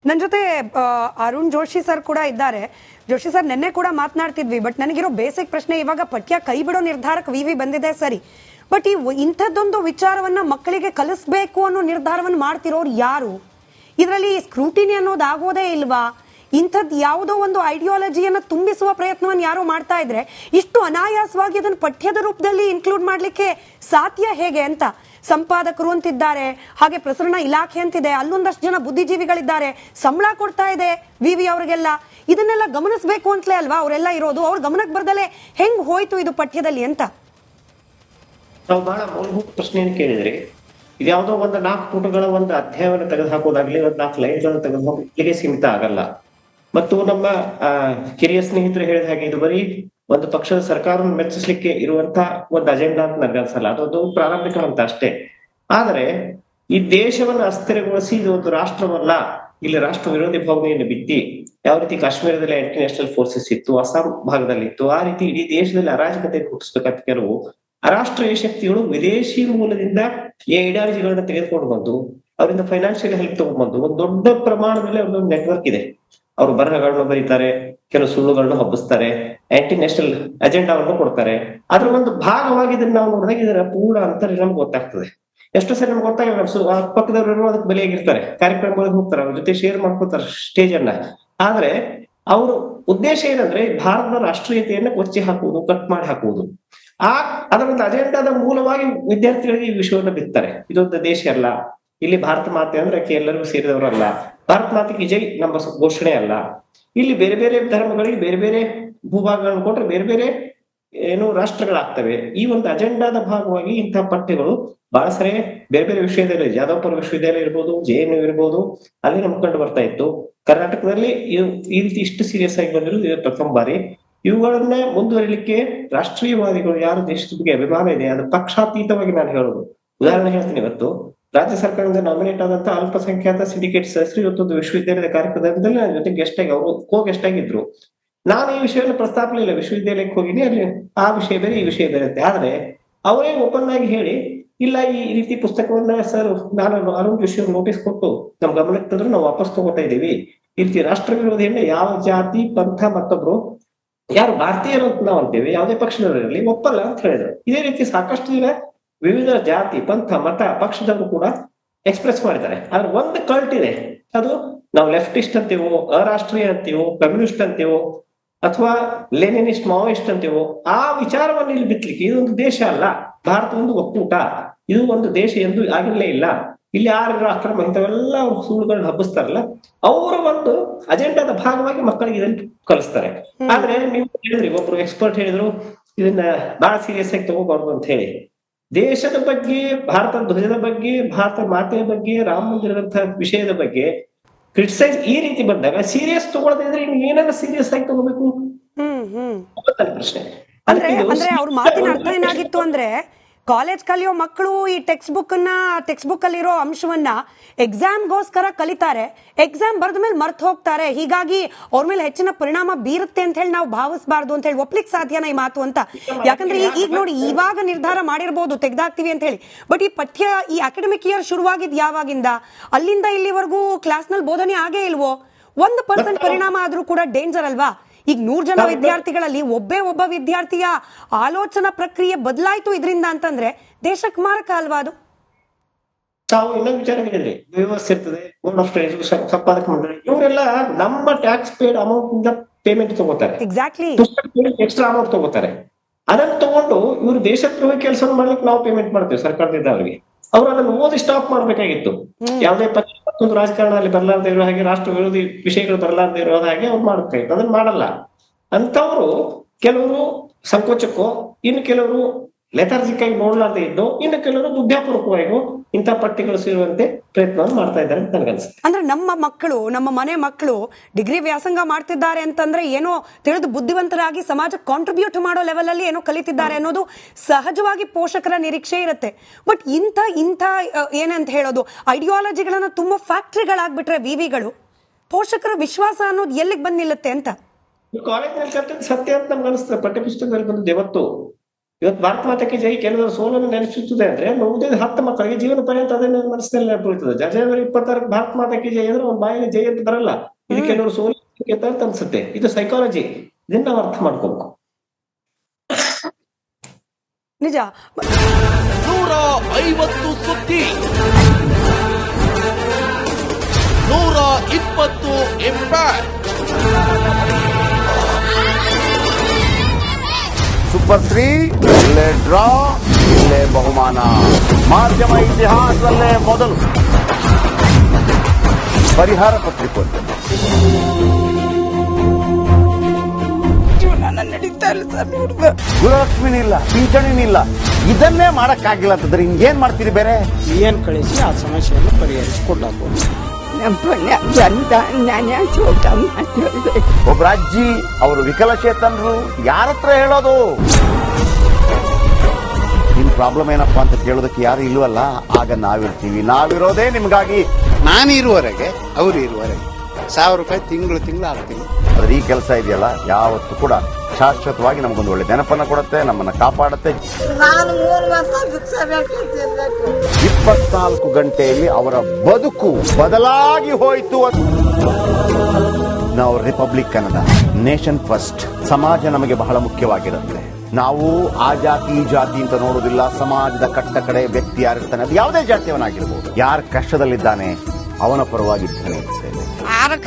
ನನ್ನ ಜೊತೆ ಅರುಣ್ ಜೋಶಿ ಸರ್ ಕೂಡ ಇದ್ದಾರೆ. ಜೋಶಿ ಸರ್, ನಿನ್ನೆ ಕೂಡ ಮಾತನಾಡ್ತಿದ್ವಿ. ಬಟ್ ನನಗಿರೋ ಬೇಸಿಕ್ ಪ್ರಶ್ನೆ, ಇವಾಗ ಪಠ್ಯ ಕೈ ಬಿಡೋ ನಿರ್ಧಾರಕ್ಕೆ ವಿವಿ ಬಂದಿದೆ ಸರಿ, ಬಟ್ ಈ ಇಂಥದ್ದೊಂದು ವಿಚಾರವನ್ನ ಮಕ್ಕಳಿಗೆ ಕಲಿಸ್ಬೇಕು ಅನ್ನೋ ನಿರ್ಧಾರವನ್ನು ಮಾಡ್ತಿರೋರು ಯಾರು? ಇದರಲ್ಲಿ ಸ್ಕ್ರೂಟಿನಿ ಅನ್ನೋದು ಆಗೋದೇ ಇಲ್ವಾ? ಇಂಥದ್ದು ಯಾವುದೋ ಒಂದು ಐಡಿಯಾಲಜಿಯನ್ನು ತುಂಬಿಸುವ ಪ್ರಯತ್ನವನ್ನು ಯಾರೋ ಮಾಡ್ತಾ ಇದ್ರೆ ಇಷ್ಟು ಅನಾಯಾಸವಾಗಿ ಅದನ್ನು ಪಠ್ಯದ ರೂಪದಲ್ಲಿ ಇನ್ಕ್ಲೂಡ್ ಮಾಡಲಿಕ್ಕೆ ಸಾಧ್ಯ ಹೇಗೆ ಅಂತ ಸಂಪಾದಕರು ಅಂತಿದ್ದಾರೆ, ಹಾಗೆ ಪ್ರಸರಣ ಇಲಾಖೆ ಅಂತಿದೆ, ಅಲ್ಲೊಂದಷ್ಟು ಜನ ಬುದ್ಧಿಜೀವಿಗಳಿದ್ದಾರೆ, ಸಂಬಳ ಕೊಡ್ತಾ ಇದೆ ವಿವಿ ಅವರಿಗೆಲ್ಲ. ಇದನ್ನೆಲ್ಲ ಗಮನಿಸಬೇಕು ಅಂತಲೇ ಅಲ್ವಾ ಅವರೆಲ್ಲ ಇರೋದು. ಅವ್ರ ಗಮನಕ್ಕೆ ಬರ್ದಲೆ ಹೆಂಗ್ ಹೋಯ್ತು ಇದು ಪಠ್ಯದಲ್ಲಿ ಅಂತ ನಾವು ಬಹಳ ಮೂಲಭೂತ ಪ್ರಶ್ನೆಯನ್ನು ಕೇಳಿದ್ರಿ. ಇದ್ಯಾವುದೋ ಒಂದು 4 ಪುಟಗಳ ಒಂದು ಅಧ್ಯಾಯವನ್ನು ತೆಗೆದುಹಾಕೋದಾಗ್ಲಿ, ಒಂದು 4 ಲೈನ್ಗಳನ್ನು ತೆಗೆದುಹಾಕಿ ಇಲ್ಲಿಗೆ ಸೀಮಿತ ಆಗಲ್ಲ. ಮತ್ತು ನಮ್ಮ ಕಿರಿಯ ಸ್ನೇಹಿತರು ಹೇಳಿದ ಹಾಗೆ ಇದು ಬರೀ ಒಂದು ಪಕ್ಷದ ಸರ್ಕಾರವನ್ನು ಮೆಚ್ಚಿಸ್ಲಿಕ್ಕೆ ಇರುವಂತಹ ಒಂದು ಅಜೆಂಡಾ ಅಂತ ನನಗನ್ಸಲ್ಲ. ಅದೊಂದು ಪ್ರಾರಂಭಿಕ ಹಂತ ಅಷ್ಟೇ. ಆದರೆ ಈ ದೇಶವನ್ನು ಅಸ್ಥಿರಗೊಳಿಸಿ ಇದು ಒಂದು ರಾಷ್ಟ್ರವಲ್ಲ, ಇಲ್ಲಿ ರಾಷ್ಟ್ರ ವಿರೋಧಿ ಭಾವನೆಯನ್ನು ಬಿತ್ತಿ, ಯಾವ ರೀತಿ ಕಾಶ್ಮೀರದಲ್ಲಿ ಆಂಟಿ ನ್ಯಾಷನಲ್ ಫೋರ್ಸಸ್ ಇತ್ತು, ಅಸ್ಸಾಂ ಭಾಗದಲ್ಲಿ ಇತ್ತು, ಆ ರೀತಿ ಇಡೀ ದೇಶದಲ್ಲಿ ಅರಾಜಕತೆ ಹುಟ್ಟಿಸ್ಬೇಕಂತ ಕೆಲವು ಅರಾಷ್ಟ್ರೀಯ ಶಕ್ತಿಗಳು ವಿದೇಶಿ ಮೂಲದಿಂದ ಈ ಐಡಿಯಾಲಜಿಗಳನ್ನ ತೆಗೆದುಕೊಂಡು ಬಂದು ಅವರಿಂದ ಫೈನಾನ್ಷಿಯಲ್ ಹೆಲ್ಪ್ ತಗೊಂಡ್ಬಂದು ಒಂದು ದೊಡ್ಡ ಪ್ರಮಾಣದಲ್ಲಿ ಅವ್ರದ್ದು ನೆಟ್ವರ್ಕ್ ಇದೆ. ಅವರು ಬರಹಗಳನ್ನ ಬರೀತಾರೆ, ಕೆಲವು ಸುಳ್ಳುಗಳನ್ನ ಹಬ್ಬಿಸ್ತಾರೆ, ಆಂಟಿ ನ್ಯಾಷನಲ್ ಅಜೆಂಡಾವನ್ನು ಕೊಡ್ತಾರೆ. ಅದ್ರ ಒಂದು ಭಾಗವಾಗಿ ಇದನ್ನ ನಾವು ನೋಡಿದಾಗ ಇದರ ಪೂರ್ಣ ಅಂತರ ನಮ್ಗೆ ಗೊತ್ತಾಗ್ತದೆ. ಎಷ್ಟೋ ಸರಿ ನಮ್ಗೆ ಗೊತ್ತಾಗಿಲ್ಲ, ಪಕ್ಕದವರು ಅದಕ್ಕೆ ಬಲಿಯಾಗಿರ್ತಾರೆ, ಕಾರ್ಯಕ್ರಮಗಳಿಗೆ ಹೋಗ್ತಾರೆ, ಅವ್ರ ಜೊತೆ ಶೇರ್ ಮಾಡ್ಕೊತಾರೆ ಸ್ಟೇಜ್ ಅನ್ನ. ಆದ್ರೆ ಅವ್ರ ಉದ್ದೇಶ ಏನಂದ್ರೆ ಭಾರತದ ರಾಷ್ಟ್ರೀಯತೆಯನ್ನ ಕೊಚ್ಚಿ ಹಾಕುವುದು, ಕಟ್ ಮಾಡಿ ಹಾಕುವುದು. ಅದರ ಒಂದು ಅಜೆಂಡಾದ ಮೂಲವಾಗಿ ವಿದ್ಯಾರ್ಥಿಗಳಿಗೆ ಈ ವಿಷಯವನ್ನು ಬಿತ್ತಾರೆ. ಇದೊಂದು ದೇಶ ಅಲ್ಲ, ಇಲ್ಲಿ ಭಾರತ ಮಾತೆ ಅಂದ್ರೆ ಎಲ್ಲರಿಗೂ ಸೇರಿದವರಲ್ಲ, ಭಾರತ ಮಾತೆಗೆ ಜೈ ನಮ್ಮ ಘೋಷಣೆ ಅಲ್ಲ, ಇಲ್ಲಿ ಬೇರೆ ಬೇರೆ ಧರ್ಮಗಳಿಗೆ ಬೇರೆ ಬೇರೆ ಭೂಭಾಗಗಳನ್ನು ಕೊಟ್ರೆ ಬೇರೆ ಬೇರೆ ಏನು ರಾಷ್ಟ್ರಗಳಾಗ್ತವೆ. ಈ ಒಂದು ಅಜೆಂಡಾದ ಭಾಗವಾಗಿ ಇಂತಹ ಪಠ್ಯಗಳು ಬಹಳ ಸರಿ ಬೇರೆ ಬೇರೆ ವಿಶ್ವವಿದ್ಯಾಲಯ, ಜಾದವಪುರ ವಿಶ್ವವಿದ್ಯಾಲಯ ಇರ್ಬೋದು, JNU ಇರ್ಬೋದು, ಅಲ್ಲಿ ನಮ್ಗೆ ಕಂಡು ಬರ್ತಾ ಇತ್ತು. ಕರ್ನಾಟಕದಲ್ಲಿ ಈ ರೀತಿ ಇಷ್ಟು ಸೀರಿಯಸ್ ಆಗಿ ಬಂದಿರೋದು ಇದು ಪ್ರಥಮ ಬಾರಿ. ಇವುಗಳನ್ನ ಮುಂದುವರಿಲಿಕ್ಕೆ ರಾಷ್ಟ್ರೀಯವಾದಿಗಳು ಯಾರು ದೇಶದ ಬಗ್ಗೆ ಅಭಿಮಾನ ಇದೆ, ಅದು ಪಕ್ಷಾತೀತವಾಗಿ ನಾನು ಹೇಳೋದು. ಉದಾಹರಣೆ ಹೇಳ್ತೀನಿ, ಇವತ್ತು ರಾಜ್ಯ ಸರ್ಕಾರದಿಂದ ನಾಮಿನೇಟ್ ಆದಂತ ಅಲ್ಪಸಂಖ್ಯಾತ ಸಿಂಡಿಕೇಟ್ ಸದಸ್ಯರು ಇವತ್ತೊಂದು ವಿಶ್ವವಿದ್ಯಾಲಯದ ಕಾರ್ಯಕ್ರಮದಲ್ಲಿ ನನ್ನ ಜೊತೆ ಗೆಸ್ಟ್ ಆಗಿ ಅವರು ಗೆಸ್ಟ್ ಆಗಿದ್ರು. ನಾನು ಈ ವಿಷಯವನ್ನು ಪ್ರಸ್ತಾಪಲಿಲ್ಲ, ವಿಶ್ವವಿದ್ಯಾಲಯಕ್ಕೆ ಹೋಗಿನಿ, ಅಲ್ಲಿ ಆ ವಿಷಯ ಬೇರೆ ಈ ವಿಷಯ ಬೇರೆ ಅಂತ. ಆದ್ರೆ ಅವರೇ ಓಪನ್ ಆಗಿ ಹೇಳಿ, ಇಲ್ಲ ಈ ರೀತಿ ಪುಸ್ತಕವನ್ನ ಸರ್ ನಾನು ಅರುಣ್ ಜೋಶಿ ನೋಟಿಸ್ ಕೊಟ್ಟು ನಮ್ ಗಮನಕ್ಕೆ ತಂದ್ರು, ನಾವು ವಾಪಸ್ ತಗೋತಾ ಇದೀವಿ. ಈ ರೀತಿ ರಾಷ್ಟ್ರ ವಿರೋಧಿಯನ್ನ ಯಾವ ಜಾತಿ ಪಂಥ ಮತ್ತೊಬ್ರು ಯಾರು ಭಾರತೀಯರು ಅಂತ ನಾವು ಅಂತೇವೆ, ಯಾವುದೇ ಪಕ್ಷದವರಲ್ಲಿ ಒಪ್ಪಲ್ಲ ಅಂತ ಹೇಳಿದ್ರು. ಇದೇ ರೀತಿ ಸಾಕಷ್ಟು ಜನ ವಿವಿಧ ಜಾತಿ ಪಂಥ ಮತ ಪಕ್ಷದವರು ಕೂಡ ಎಕ್ಸ್ಪ್ರೆಸ್ ಮಾಡಿದ್ದಾರೆ. ಆದ್ರೆ ಒಂದು ಕಲ್ಟ್ ಇದೆ, ಅದು ನಾವು ಲೆಫ್ಟಿಸ್ಟ್ ಅಂತೀವೋ, ಅರಾಷ್ಟ್ರೀಯ ಅಂತೀವೋ, ಕಮ್ಯುನಿಸ್ಟ್ ಅಂತೀವೋ, ಅಥವಾ ಲೆನಿನಿಸ್ಟ್ ಮಾವೋಯಿಸ್ಟ್ ಅಂತೀವೋ, ಆ ವಿಚಾರವನ್ನು ಇಲ್ಲಿ ಬಿತ್ಲಿಕ್ಕೆ ಇದೊಂದು ದೇಶ ಅಲ್ಲ, ಭಾರತ ಒಂದು ಒಕ್ಕೂಟ, ಇದು ಒಂದು ದೇಶ ಎಂದು ಆಗಿರ್ಲೇ ಇಲ್ಲ, ಇಲ್ಲಿ ಯಾರು ಅಕ್ರಮ ಇಂಥವೆಲ್ಲ ಅವ್ರು ಸುಳ್ಳುಗಳನ್ನ ಹಬ್ಬಿಸ್ತಾರಲ್ಲ, ಅವರ ಒಂದು ಅಜೆಂಡಾದ ಭಾಗವಾಗಿ ಮಕ್ಕಳಿಗೆ ಇದನ್ನ ಕಲಿಸ್ತಾರೆ. ಆದ್ರೆ ನೀವು ಹೇಳಿದ್ರಿ, ಒಬ್ರು ಎಕ್ಸ್ಪರ್ಟ್ ಹೇಳಿದ್ರು ಇದನ್ನ ಬಹಳ ಸೀರಿಯಸ್ ಆಗಿ ತಗೋಬಾರ್ದು ಅಂತ ಹೇಳಿ. ದೇಶದ ಬಗ್ಗೆ, ಭಾರತ ಧ್ವಜದ ಬಗ್ಗೆ, ಭಾರತ ಮಾತೆಯ ಬಗ್ಗೆ, ರಾಮ ಮಂದಿರದಂತಹ ವಿಷಯದ ಬಗ್ಗೆ ಕ್ರಿಟಿಸೈಸ್ ಈ ರೀತಿ ಬಂದಾಗ ಸೀರಿಯಸ್ ತಗೊಳ್ಳದಿದ್ರೆ ಇನ್ನು ಏನಾದ್ರು ಸೀರಿಯಸ್ ಆಗಿ ತಗೋಬೇಕು ಪ್ರಶ್ನೆ. ಅಂದ್ರೆ ಅವ್ರ ಮಾತಿನ ಅರ್ಥ ಏನಾಗಿತ್ತು ಅಂದ್ರೆ, ಕಾಲೇಜ್ ಕಲಿಯೋ ಮಕ್ಕಳು ಈ ಟೆಕ್ಸ್ಟ್ ಬುಕ್ ಅಲ್ಲಿರೋ ಅಂಶವನ್ನ ಎಕ್ಸಾಮ್ಗೋಸ್ಕರ ಕಲಿತಾರೆ, ಎಕ್ಸಾಮ್ ಬರೆದ ಮೇಲೆ ಮರ್ತು ಹೋಗ್ತಾರೆ, ಹೀಗಾಗಿ ಅವ್ರ ಮೇಲೆ ಹೆಚ್ಚಿನ ಪರಿಣಾಮ ಬೀರುತ್ತೆ ಅಂತ ಹೇಳಿ ನಾವು ಭಾವಿಸಬಾರ್ದು ಅಂತ ಹೇಳಿ ಒಪ್ಲಿಕ್ಕೆ ಸಾಧ್ಯನಾ ಈ ಮಾತು ಅಂತ? ಯಾಕಂದ್ರೆ ಈಗ ನೋಡಿ, ಇವಾಗ ನಿರ್ಧಾರ ಮಾಡಿರ್ಬೋದು ತೆಗ್ದಾಕ್ತಿವಿ ಅಂತ ಹೇಳಿ, ಬಟ್ ಈ ಪಠ್ಯ ಈ ಅಕಾಡೆಮಿಕ್ ಇಯರ್ ಶುರುವಾಗಿದ್ ಯಾವಾಗಿಂದ, ಅಲ್ಲಿಂದ ಇಲ್ಲಿವರೆಗೂ ಕ್ಲಾಸ್ನಲ್ಲಿ ಬೋಧನೆ ಆಗೇ ಇಲ್ವೋ? 1% ಪರಿಣಾಮ ಆದ್ರೂ ಕೂಡ ಡೇಂಜರ್ ಅಲ್ವಾ? ಈಗ 100 ಜನ ವಿದ್ಯಾರ್ಥಿಗಳಲ್ಲಿ ಒಬ್ಬ ವಿದ್ಯಾರ್ಥಿಯ ಆಲೋಚನಾ ಪ್ರಕ್ರಿಯೆ ಬದಲಾಯ್ತು ಇದರಿಂದ ಅಂತಂದ್ರೆ ದೇಶಕ್ಕೆ ಮಾರಕ ಅಲ್ವಾ ಅದು? ತಾವು ಇನ್ನೊಂದು ವಿಚಾರ ಹೇಳಿದ್ರಿ, ವ್ಯವಸ್ಥೆ ಇರ್ತದೆ, ಬೋರ್ಡ್ ಆಫ್ ಟ್ರೇಡ್, ಸಂಪಾದಕ ಮಂಡಳಿ, ಇವರೆಲ್ಲ ನಮ್ಮ ಟ್ಯಾಕ್ಸ್ ಪೇಡ್ ಅಮೌಂಟ್ ಇಂದ ಪೇಮೆಂಟ್ ತಗೋತಾರೆ, ಎಕ್ಸಾಕ್ಟ್ಲಿ ಎಕ್ಸ್ಟ್ರಾ ಅಮೌಂಟ್ ತಗೋತಾರೆ. ಅದನ್ನ ತಗೊಂಡು ಇವರು ದೇಶದ್ರೋಹಿ ಕೆಲಸ ಮಾಡ್ಲಿಕ್ಕೆ ನಾವು ಪೇಮೆಂಟ್ ಮಾಡ್ತೇವೆ ಸರ್ಕಾರದಿಂದ ಅವರಿಗೆ. ಅವ್ರು ಅದನ್ನು ಓದಿ ಸ್ಟಾಪ್ ಮಾಡ್ಬೇಕಾಗಿತ್ತು. ಯಾವುದೇ ಮತ್ತೊಂದು ರಾಜಕಾರಣದಲ್ಲಿ ಬರಲಾರ್ದೆ ಇರೋ ಹಾಗೆ, ರಾಷ್ಟ್ರ ವಿರೋಧಿ ವಿಷಯಗಳು ಬರಲಾರ್ದೆ ಇರೋ ಹಾಗೆ ಅವ್ರು ಮಾಡ್ಬೇಕಾಗಿತ್ತು. ಅದನ್ನ ಮಾಡಲ್ಲ. ಅಂತವ್ರು ಕೆಲವರು ಸಂಕೋಚಕ್ಕೋ, ಇನ್ನು ಕೆಲವರು ಲೆಥಾರ್ಜಿಕ್ ಆಗಿ ನೋಡ್ಲಾರ್ದೆ ಇದ್ದು, ಇನ್ನು ಕೆಲವರು ಬುದ್ಧಾಪೂರ್ವಕವಾಗಿಯೂ ಇಂಥ ಪಠ್ಯಗಳು ಸೇರುವಂತೆ ಪ್ರಯತ್ನವನ್ನು ಮಾಡ್ತಾ ಇದ್ದಾರೆ ಅಂತ ನನಗನ್ಸುತ್ತೆ. ಅಂದ್ರೆ ನಮ್ಮ ಮನೆ ಮಕ್ಕಳು ಡಿಗ್ರಿ ವ್ಯಾಸಂಗ ಮಾಡ್ತಿದ್ದಾರೆ ಅಂತಂದ್ರೆ ಏನೋ ತಿಳಿದು ಬುದ್ಧಿವಂತರಾಗಿ ಸಮಾಜಕ್ಕೆ ಕಾಂಟ್ರಿಬ್ಯೂಟ್ ಮಾಡೋ ಲೆವೆಲ್ ಅಲ್ಲಿ ಏನೋ ಕಲಿತಿದ್ದಾರೆ ಅನ್ನೋದು ಸಹಜವಾಗಿ ಪೋಷಕರ ನಿರೀಕ್ಷೆ ಇರುತ್ತೆ. ಬಟ್ ಇಂಥ ಏನಂತ ಹೇಳೋದು, ಐಡಿಯಾಲಜಿಗಳನ್ನ ತುಂಬಾ ಫ್ಯಾಕ್ಟ್ರಿಗಳಾಗ್ಬಿಟ್ರೆ ವಿವಿಗಳು, ಪೋಷಕರ ವಿಶ್ವಾಸ ಅನ್ನೋದು ಎಲ್ಲಿಗೆ ಬಂದ್ ನಿಲ್ಲುತ್ತೆ ಅಂತ ಕಾಲೇಜ್ನಲ್ಲಿ ಕಲ್ತಿದ್ದು ಸತ್ಯ ಅಂತ ನಮ್ಗೆ ಅನಿಸ್ತದೆ. ಪಠ್ಯಪುಸ್ತಕದಲ್ಲಿ ಬಂದಿದ್ದು ಯಾವತ್ತು ಇವತ್ತು ಭಾರತ ಮಾತಕ್ಕೆ ಜೈ ಕೆಲವರು ಸೋಲನ್ನು ನೆನೆಸುತ್ತದೆ ಅಂದ್ರೆ ಉಳಿದ 10 ಮಕ್ಕಳಿಗೆ ಜೀವನ ಪರ್ಯಂತ ಅದನ್ನ ಮನಸ್ಸಿನಲ್ಲಿ ನೆನಪುಳಿತದೆ. ಜನವರಿ 26 ಭಾರತ ಮಾತಕ್ಕೆ ಜೈ ಅಂದ್ರೆ ಅವ್ನ ಬಾಯಿಗೆ ಜೈ ಅಂತ ಬರಲ್ಲ. ಇದು ಕೆಲವರು ಸೋಲು ಅಂತ ಅನ್ಸುತ್ತೆ. ಇದು ಸೈಕಾಲಜಿ. ಇದನ್ನ ನಾವು ಅರ್ಥ ಮಾಡ್ಕೋಬೇಕು. ನಿಜ. 150 ಸುದ್ದಿ, 120 ಇಂಪ್ಯಾಕ್ಟ್. ಸೂಪರ್ 3 ಇಲ್ಲೇ ಡ್ರಾ, ಇಲ್ಲೇ ಬಹುಮಾನ. ಮಾಧ್ಯಮ ಇತಿಹಾಸದಲ್ಲೇ ಮೊದಲು ಪರಿಹಾರ ಪತ್ರಿಕೋದ್ಯಮ. ಗುರುಲಕ್ಷ್ಮಿನಿಲ್ಲ, ಪಿಂಚಣಿನಿಲ್ಲ, ಇದನ್ನೇ ಮಾಡಕ್ಕಾಗಿಲ್ಲ ಅಂತಂದ್ರೆ ಇನ್ನೇನ್ ಮಾಡ್ತೀರಿ ಬೇರೆ? ಏನ್ ಕಳಿಸಿ ಆ ಸಮಸ್ಯೆಯನ್ನು ಪರಿಹರಿಸಿಕೊಡಬಹುದು. ಒಬ್ಬ ಅಜ್ಜಿ, ಅವರು ವಿಕಲಚೇತನರು, ಯಾರತ್ರ ಹೇಳೋದು? ನಿಮ್ ಪ್ರಾಬ್ಲಮ್ ಏನಪ್ಪಾ ಅಂತ ಕೇಳೋದಕ್ಕೆ ಯಾರು ಇಲ್ವಲ್ಲ. ಆಗ ನಾವಿರ್ತೀವಿ. ನಾವಿರೋದೇ ನಿಮ್ಗಾಗಿ. ನಾನು ಇರುವವರೆಗೆ ಅವರು ಇರುವವರೆಗೆ 1000 ರೂಪಾಯಿ ತಿಂಗಳು ಆಗ್ತೀನಿ. ಆದ್ರೆ ಈ ಕೆಲಸ ಇದೆಯಲ್ಲ, ಯಾವತ್ತೂ ಕೂಡ ಶಾಶ್ವತವಾಗಿ ನಮಗೊಂದು ಒಳ್ಳೆ ನೆನಪನ್ನ ಕೊಡುತ್ತೆ, ನಮ್ಮನ್ನ ಕಾಪಾಡುತ್ತೆ. 24 ಗಂಟೆಯಲ್ಲಿ ಅವರ ಬದುಕು ಬದಲಾಗಿ ಹೋಯಿತು. ನಾವು ರಿಪಬ್ಲಿಕ್ ಕನ್ನಡ, ನೇಷನ್ ಫಸ್ಟ್. ಸಮಾಜ ನಮಗೆ ಬಹಳ ಮುಖ್ಯವಾಗಿರುತ್ತೆ. ನಾವು ಆ ಜಾತಿ ಈ ಜಾತಿ ಅಂತ ನೋಡೋದಿಲ್ಲ. ಸಮಾಜದ ಕಟ್ಟ ಕಡೆ ವ್ಯಕ್ತಿ ಯಾರಿರ್ತಾನೆ, ಅದು ಯಾವುದೇ ಜಾತಿಯವನಾಗಿರ್ಬೋದು, ಯಾರು ಕಷ್ಟದಲ್ಲಿದ್ದಾನೆ ಅವನ ಪರವಾಗಿ ಇರ್ತೇನೆ.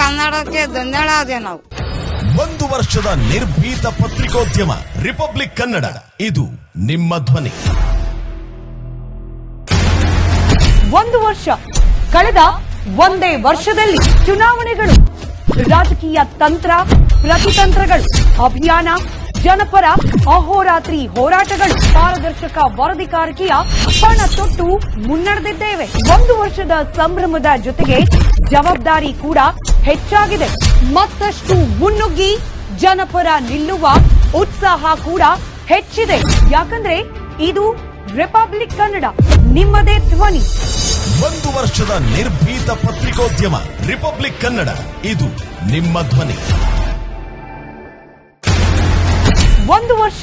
ಕನ್ನಡಕ್ಕೆ ಧನ್ಯವಾದ. ನಾವು 1 ವರ್ಷದ ನಿರ್ಭೀತ ಪತ್ರಿಕೋದ್ಯಮ ರಿಪಬ್ಲಿಕ್ ಕನ್ನಡ. ಇದು ನಿಮ್ಮ ಧ್ವನಿ. 1 ವರ್ಷ ಕಳೆದ ಒಂದೇ ವರ್ಷದಲ್ಲಿ ಚುನಾವಣೆಗಳು, ರಾಜಕೀಯ ತಂತ್ರ ಪ್ರತಿತಂತ್ರಗಳು, ಅಭಿಯಾನ, ಜನಪರ ಅಹೋರಾತ್ರಿ ಹೋರಾಟಗಳು, ಪಾರದರ್ಶಕ ವರದಿಗಾರಿಕೆಯ ಪಣ ತೊಟ್ಟು ಮುನ್ನಡೆದಿದ್ದೇವೆ. 1 ವರ್ಷದ ಸಂಭ್ರಮದ ಜೊತೆಗೆ ಜವಾಬ್ದಾರಿ ಕೂಡ ಹೆಚ್ಚಾಗಿದೆ. ಮತ್ತಷ್ಟು ಮುನ್ನುಗ್ಗಿ ಜನಪರ ನಿಲ್ಲುವ ಉತ್ಸಾಹ ಕೂಡ ಹೆಚ್ಚಿದೆ. ಯಾಕಂದ್ರೆ ಇದು ರಿಪಬ್ಲಿಕ್ ಕನ್ನಡ, ನಿಮ್ಮದೇ ಧ್ವನಿ. 1 ವರ್ಷದ ನಿರ್ಭೀತ ಪತ್ರಿಕೋದ್ಯಮ ರಿಪಬ್ಲಿಕ್ ಕನ್ನಡ. ಇದು ನಿಮ್ಮ ಧ್ವನಿ. 1 ವರ್ಷ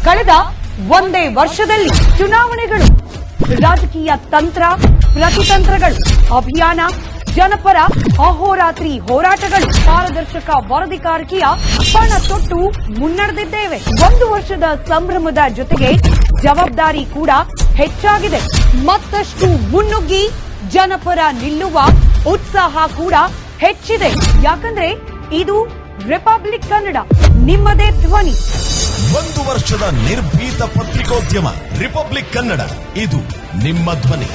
ಕಳೆದ ಒಂದೇ ವರ್ಷದಲ್ಲಿ ಚುನಾವಣೆಗಳು, ರಾಜಕೀಯ ತಂತ್ರ ಪ್ರತಿತಂತ್ರಗಳು, ಅಭಿಯಾನ, ಜನಪರ ಅಹೋರಾತ್ರಿ ಹೋರಾಟಗಳು, ಪಾರದರ್ಶಕ ವರದಿಗಾರಿಕೆಯ ಪಣ ತೊಟ್ಟು ಮುನ್ನಡೆದಿದ್ದೇವೆ. 1 ವರ್ಷದ ಸಂಭ್ರಮದ ಜೊತೆಗೆ ಜವಾಬ್ದಾರಿ ಕೂಡ ಹೆಚ್ಚಾಗಿದೆ. ಮತ್ತಷ್ಟು ಮುನ್ನುಗ್ಗಿ ಜನಪರ ನಿಲ್ಲುವ ಉತ್ಸಾಹ ಕೂಡ ಹೆಚ್ಚಿದೆ. ಯಾಕಂದ್ರೆ ಇದು ರಿಪಬ್ಲಿಕ್ ಕನ್ನಡ, ನಿಮ್ಮದೇ ಧ್ವನಿ. 1 ವರ್ಷದ ನಿರ್ಭೀತ ಪತ್ರಿಕೋದ್ಯಮ ರಿಪಬ್ಲಿಕ್ ಕನ್ನಡ. ಇದು ನಿಮ್ಮ ಧ್ವನಿ.